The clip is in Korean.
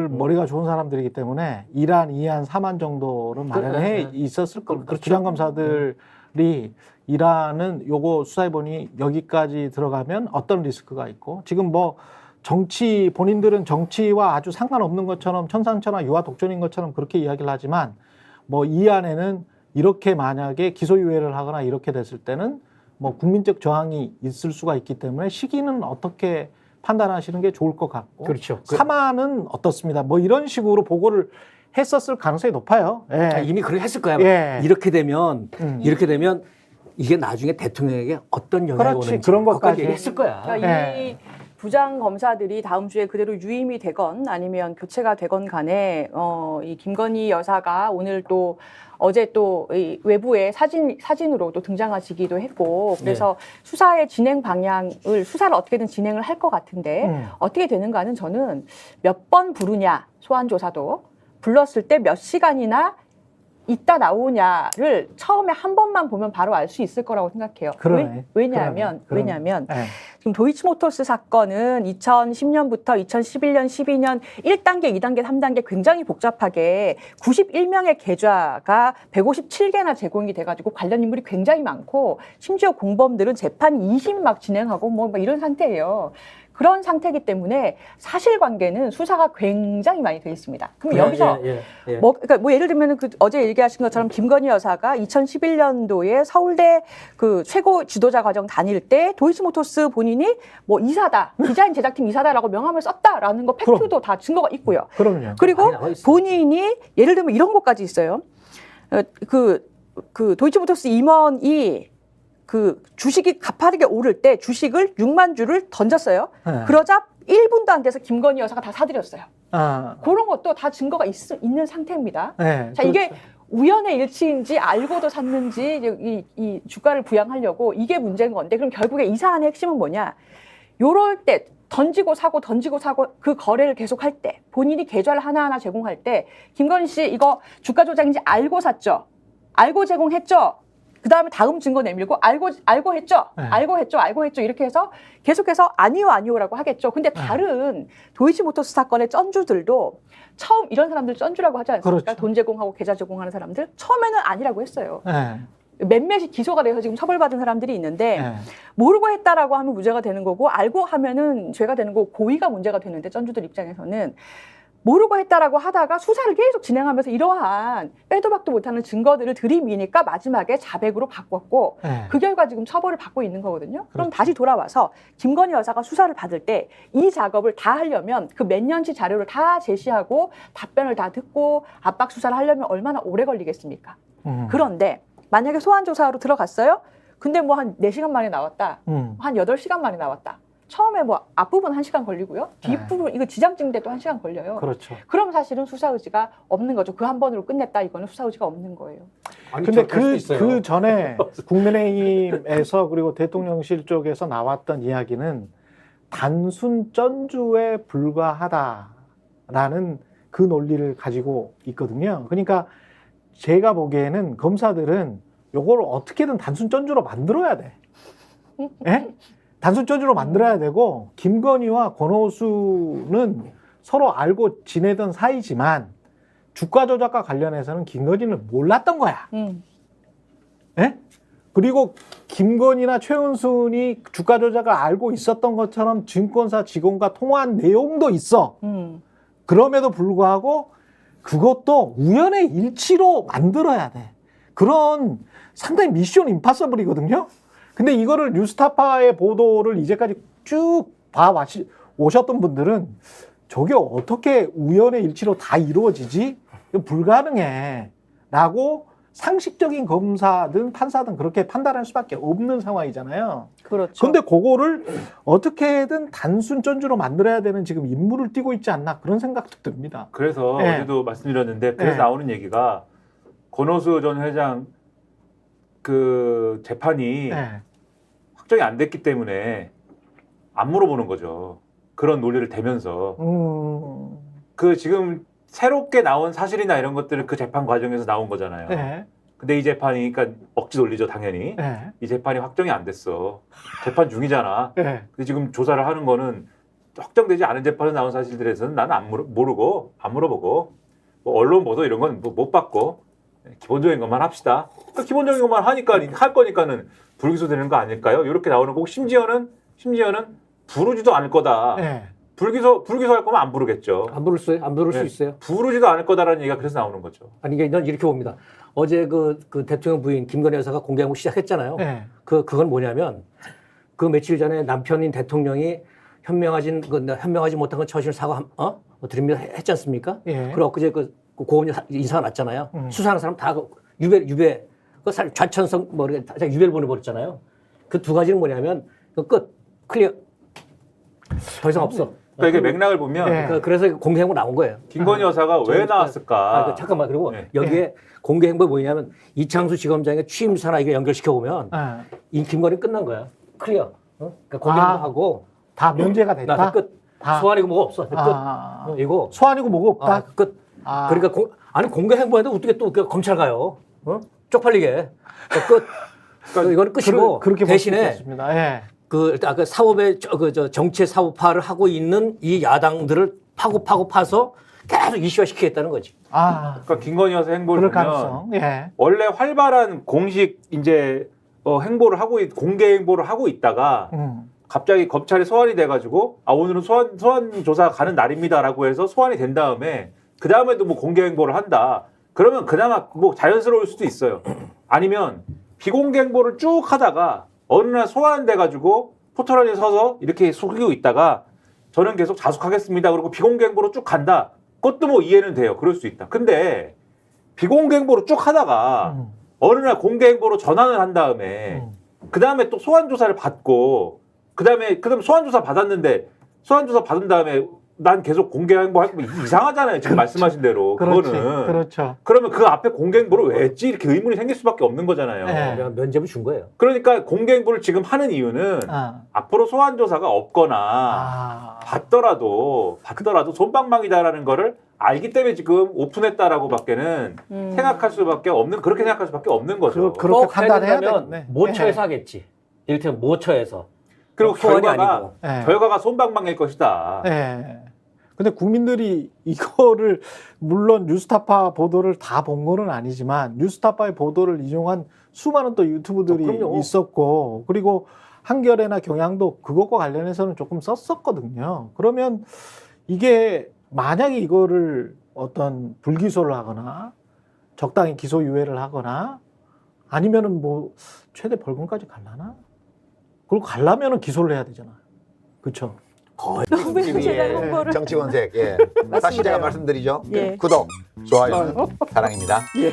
머리가 좋은 사람들이기 때문에 1안, 2안, 3안 정도를 마련해 있었을 거예요. 그렇죠. 부장검사들이 1안은 요거 수사해보니 여기까지 들어가면 어떤 리스크가 있고, 지금 뭐 정치, 본인들은 정치와 아주 상관없는 것처럼 천상천하 유아 독존인 것처럼 그렇게 이야기를 하지만, 뭐 2안에는 이렇게 만약에 기소유예를 하거나 이렇게 됐을 때는 뭐 국민적 저항이 있을 수가 있기 때문에 시기는 어떻게 판단하시는 게 좋을 것 같고, 그렇죠. 3안은 어떻습니다. 뭐 이런 식으로 보고를 했었을 가능성이 높아요. 예. 이미 그렇게 했을 거야. 예. 이렇게 되면 이게 나중에 대통령에게 어떤 영향이 그렇지, 오는지 그런 것까지 얘기했을 거야. 그러니까 이 부장 검사들이 다음 주에 그대로 유임이 되건 아니면 교체가 되건 간에 이 김건희 여사가 오늘 또 어제 또 이 외부의 사진으로 또 등장하시기도 했고, 그래서 수사의 진행 방향을, 수사를 어떻게든 진행을 할 것 같은데 어떻게 되는가는 저는 몇 번 부르냐, 소환조사도 불렀을 때 몇 시간이나 있다 나오냐를 처음에 한 번만 보면 바로 알 수 있을 거라고 생각해요. 그러네. 왜냐하면 예. 지금 도이치모터스 사건은 2010년부터 2011년, 12년 1단계, 2단계, 3단계 굉장히 복잡하게 91명의 계좌가 157개나 제공이 돼가지고 관련 인물이 굉장히 많고, 심지어 공범들은 재판 2심 막 진행하고 뭐 이런 상태예요. 그런 상태이기 때문에 사실관계는 수사가 굉장히 많이 돼 있습니다. 그럼 여기서 그러니까 예를 들면 어제 얘기하신 것처럼 김건희 여사가 2011년도에 서울대 그 최고 지도자 과정 다닐 때 도이치모터스 본인이 뭐 이사다, 디자인 제작팀 이사다라고 명함을 썼다라는 거 팩트도 다 증거가 있고요. 그럼요. 그리고 본인이 예를 들면 이런 것까지 있어요. 그 도이치모터스 임원이 그 주식이 가파르게 오를 때 주식을 6만 주를 던졌어요. 그러자 1분도 안 돼서 김건희 여사가 다 사들였어요. 그런 것도 다 증거가 있는 상태입니다. 자, 이게 우연의 일치인지 알고도 샀는지 이 주가를 부양하려고 이게 문제인 건데, 그럼 결국에 이 사안의 핵심은 뭐냐? 요럴 때 던지고 사고 그 거래를 계속할 때, 본인이 계좌를 하나하나 제공할 때 김건희 씨 이거 주가 조작인지 알고 샀죠? 알고 제공했죠? 그 다음에 다음 증거 내밀고 알고 했죠? 알고 했죠? 이렇게 해서 계속해서 아니요라고 하겠죠. 근데 다른 도이치모터스 사건의 쩐주들도 처음 이런 사람들 쩐주라고 하지 않습니까? 그렇죠. 돈 제공하고 계좌 제공하는 사람들 처음에는 아니라고 했어요. 몇몇이 기소가 돼서 지금 처벌받은 사람들이 있는데 모르고 했다라고 하면 무죄가 되는 거고, 알고 하면은 죄가 되는 거고, 고의가 문제가 되는데 쩐주들 입장에서는 모르고 했다라고 하다가 수사를 계속 진행하면서 이러한 빼도 박도 못하는 증거들을 들이미니까 마지막에 자백으로 바꿨고, 그 결과 지금 처벌을 받고 있는 거거든요. 그럼 그렇죠. 다시 돌아와서 김건희 여사가 수사를 받을 때 이 작업을 다 하려면 그 몇 년치 자료를 다 제시하고 답변을 다 듣고 압박 수사를 하려면 얼마나 오래 걸리겠습니까? 그런데 만약에 소환조사로 들어갔어요? 근데 뭐 한 4시간 만에 나왔다. 한 8시간 만에 나왔다. 처음에 뭐 앞부분 1시간 걸리고요. 뒷부분 이거 지장 찍는데 또 1시간 걸려요. 그렇죠. 그럼 사실은 수사 의지가 없는 거죠. 그 한 번으로 끝냈다. 이거는 수사 의지가 없는 거예요. 근데 그 전에 국민의힘에서 그리고 대통령실 쪽에서 나왔던 이야기는 단순 쩐주에 불과하다라는 그 논리를 가지고 있거든요. 그러니까 제가 보기에는 검사들은 요걸 어떻게든 단순 쩐주로 만들어야 돼. 예? 단순 쩐주로 만들어야 되고, 김건희와 권오수는 서로 알고 지내던 사이지만 주가 조작과 관련해서는 김건희는 몰랐던 거야. 예? 그리고 김건희나 최은순이 주가 조작을 알고 있었던 것처럼 증권사 직원과 통화한 내용도 있어. 그럼에도 불구하고 그것도 우연의 일치로 만들어야 돼. 그런 상당히 미션 임파서블이거든요. 근데 이거를 뉴스타파의 보도를 이제까지 쭉 오셨던 분들은 저게 어떻게 우연의 일치로 다 이루어지지? 이거 불가능해. 라고 상식적인 검사든 판사든 그렇게 판단할 수밖에 없는 상황이잖아요. 그렇죠. 그런데 그거를 어떻게든 단순 쩐주로 만들어야 되는 지금 임무를 띠고 있지 않나, 그런 생각도 듭니다. 그래서 어제도 말씀드렸는데, 그래서 나오는 얘기가 권오수 전 회장 그 재판이 확정이 안 됐기 때문에 안 물어보는 거죠. 그런 논리를 대면서 그 지금 새롭게 나온 사실이나 이런 것들은 그 재판 과정에서 나온 거잖아요. 근데 이 재판이, 그러니까 억지 논리죠, 당연히. 이 재판이 확정이 안 됐어. 재판 중이잖아. 근데 지금 조사를 하는 거는 확정되지 않은 재판에 나온 사실들에 대해서는 나는 모르고 안 물어보고 뭐 언론 보도 이런 건 못 받고 기본적인 것만 합시다. 그러니까 기본적인 것만 하니까 할 거니까는 불기소되는 거 아닐까요? 이렇게 나오는 거고 심지어는 부르지도 않을 거다. 네. 불기소할 거면 안 부르겠죠. 안 부를 수 네. 있어요. 부르지도 않을 거다라는 얘기가 그래서 나오는 거죠. 아니 이게 난 이렇게 봅니다. 어제 그 대통령 부인 김건희 여사가 공개하고 시작했잖아요. 네. 그건 뭐냐면 그 며칠 전에 남편인 대통령이 현명하지 못한 건 처신 사과 드립니다 했지 않습니까? 예. 그리고 엊그제 그 고검 인사가 났잖아요. 수사하는 사람 다 유배 그 좌천성 뭐 이렇게 다 유배를 보내버렸잖아요. 그 두 가지는 뭐냐면 그 끝 클리어 더 이상 없어. 그러니까 이게 맥락을 보면 네. 그래서 공개행보 나온 거예요. 김건희 여사가 왜 나왔을까? 잠깐만 그리고 네. 여기에 공개행보 뭐냐면 이창수 지검장의 취임사나 이거 연결시켜 보면 네. 이 김건희 끝난 거야. 클리어. 그러니까 공개행보하고 다 면제가 됐다. 나 끝. 다. 소환이고 뭐가 없어. 끝. 이거 소환이고 뭐가 없다. 끝. 아. 그러니까 공개 행보해도 어떻게 또 검찰 가요? 쪽팔리게. 그러니까 이거는 끝이고 그렇게 대신에 예. 그 아까 사법의 정치 사법화를 하고 있는 이 야당들을 파서 계속 이슈화 시키겠다는 거지. 그러니까 김건희 여사 행보를 그럴 보면 가능성. 예. 원래 활발한 공식 이제 행보를 하고 공개 행보를 하고 있다가 갑자기 검찰이 소환이 돼가지고 오늘은 소환 조사 가는 날입니다라고 해서 소환이 된 다음에 그 다음에도 뭐 공개 행보를 한다. 그러면 그나마 뭐 자연스러울 수도 있어요. 아니면 비공개 행보를 쭉 하다가 어느 날 소환돼가지고 포털에 서서 이렇게 속이고 있다가 저는 계속 자숙하겠습니다. 그리고 비공개 행보로 쭉 간다. 그것도 뭐 이해는 돼요. 그럴 수 있다. 근데 비공개 행보로 쭉 하다가 어느 날 공개 행보로 전환을 한 다음에 그 다음에 또 소환 조사를 받고 그 다음에 소환 조사 받았는데 소환 조사 받은 다음에 난 계속 공개 행보할 거면 이상하잖아요. 지금 말씀하신 대로. 그거는. 그렇죠. 그러면 그 앞에 공개 행보를 왜 했지? 이렇게 의문이 생길 수밖에 없는 거잖아요. 네. 그냥 면죄부 준 거예요. 그러니까 공개 행보를 지금 하는 이유는 앞으로 소환 조사가 없거나 받더라도 솜방망이다라는 거를 알기 때문에 지금 오픈했다라고 밖에는 생각할 수밖에 없는 그렇게 생각할 수밖에 없는 거죠. 그렇게 꼭 판단해야 되면 되겠네. 모처에서 하겠지. 이를테면 모처에서. 그리고 소환이 결과가 아니고. 예. 솜방망이일 것이다. 예. 근데 국민들이 이거를 물론 뉴스타파 보도를 다 본 거는 아니지만 뉴스타파의 보도를 이용한 수많은 또 유튜브들이 그럼요. 있었고 그리고 한겨레나 경향도 그것과 관련해서는 조금 썼었거든요. 그러면 이게 만약에 이거를 어떤 불기소를 하거나 적당히 기소유예를 하거나 아니면은 뭐 최대 벌금까지 갈라나? 그리고 갈라면은 기소를 해야 되잖아. 그렇죠? 거의 너무 TV의 제가 홍보를. 정치권색. 예. 다시 제가 말씀드리죠. 예. 구독, 좋아요, 사랑입니다. 예.